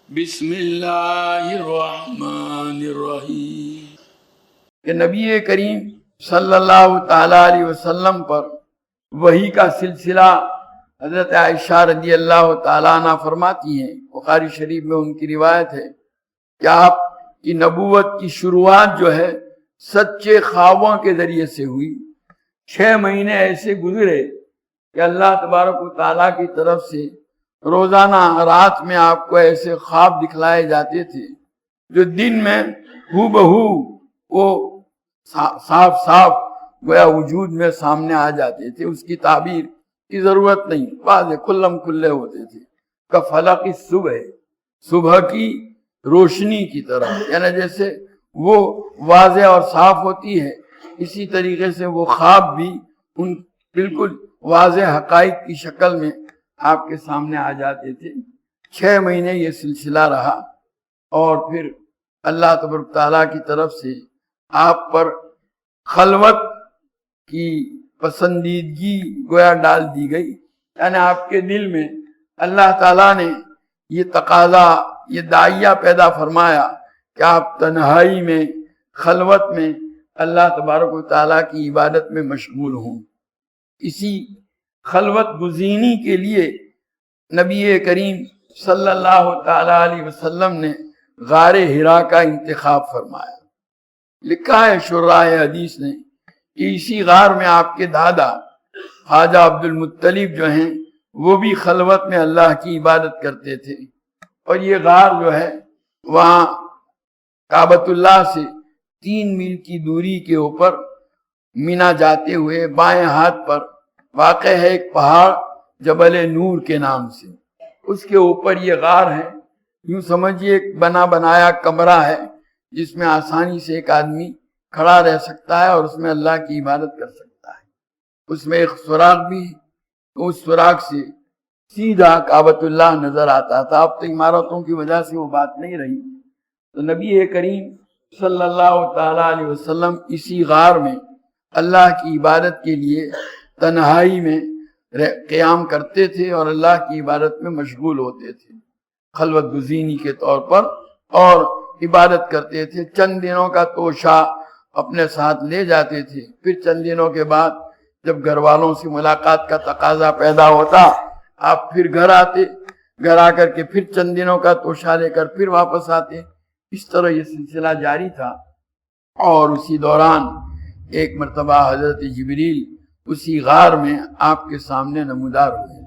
بسم اللہ الرحمن الرحیم۔ کہ نبی کریم صلی اللہ تعالی علیہ وسلم پر وحی کا سلسلہ حضرت عائشہ رضی اللہ تعالیٰ عنہ فرماتی ہیں، بخاری شریف میں ان کی روایت ہے کہ آپ کی نبوت کی شروعات جو ہے سچے خوابوں کے ذریعے سے ہوئی۔ 6 مہینے ایسے گزرے کہ اللہ تبارک و تعالیٰ کی طرف سے روزانہ رات میں آپ کو ایسے خواب دکھلائے جاتے تھے جو دن میں ہو بہو وہ صاف صاف گویا وجود میں سامنے آ جاتے تھے، اس کی تعبیر کی ضرورت نہیں، واضح کھلم کھلے ہوتے تھے۔ کفلق الصبح، صبح کی روشنی کی طرح، یعنی جیسے وہ واضح اور صاف ہوتی ہے اسی طریقے سے وہ خواب بھی ان بالکل واضح حقائق کی شکل میں آپ کے سامنے آ جاتے تھے۔ 6 مہینے یہ سلسلہ رہا اور پھر اللہ تبارک تعالیٰ کی طرف سے آپ پر خلوت کی پسندیدگی گویا ڈال دی گئی، یعنی آپ کے دل میں اللہ تعالیٰ نے یہ تقاضا، یہ داعیہ پیدا فرمایا کہ آپ تنہائی میں، خلوت میں اللہ تبارک و تعالیٰ کی عبادت میں مشغول ہوں۔ اسی خلوت گزینی کے لیے نبی کریم صلی اللہ تعالیٰ علیہ وسلم نے غار حرا کا انتخاب فرمایا۔ لکھا ہے شراح حدیث نے کہ اسی غار میں آپ کے دادا خواجہ عبد المطلب جو ہیں وہ بھی خلوت میں اللہ کی عبادت کرتے تھے، اور یہ غار جو ہے وہاں کعبۃ اللہ سے 3 میل کی دوری کے اوپر مینا جاتے ہوئے بائیں ہاتھ پر واقع ہے ایک پہاڑ جبل نور کے نام سے، اس کے اوپر یہ غار ہے۔ یوں سمجھیے ایک بنا بنایا کمرہ ہے جس میں آسانی سے ایک آدمی کھڑا رہ سکتا ہے اور اس میں اللہ کی عبادت کر سکتا ہے۔ اس میں ایک سوراخ بھی ہے، اس سوراخ سے سیدھا کعبۃ اللہ نظر آتا تھا۔ اب تو عمارتوں کی وجہ سے وہ بات نہیں رہی، تو نبی کریم صلی اللہ تعالیٰ علیہ وسلم اسی غار میں اللہ کی عبادت کے لیے تنہائی میں قیام کرتے تھے اور اللہ کی عبادت میں مشغول ہوتے تھے خلوت گزینی کے طور پر، اور عبادت کرتے تھے۔ چند دنوں کا توشہ اپنے ساتھ لے جاتے تھے، پھر چند دنوں کے بعد جب گھر والوں سے ملاقات کا تقاضا پیدا ہوتا آپ پھر گھر آتے، گھر آ کر کے پھر چند دنوں کا توشہ لے کر پھر واپس آتے۔ اس طرح یہ سلسلہ جاری تھا، اور اسی دوران ایک مرتبہ حضرت جبریل اسی غار میں آپ کے سامنے نمودار ہوئے۔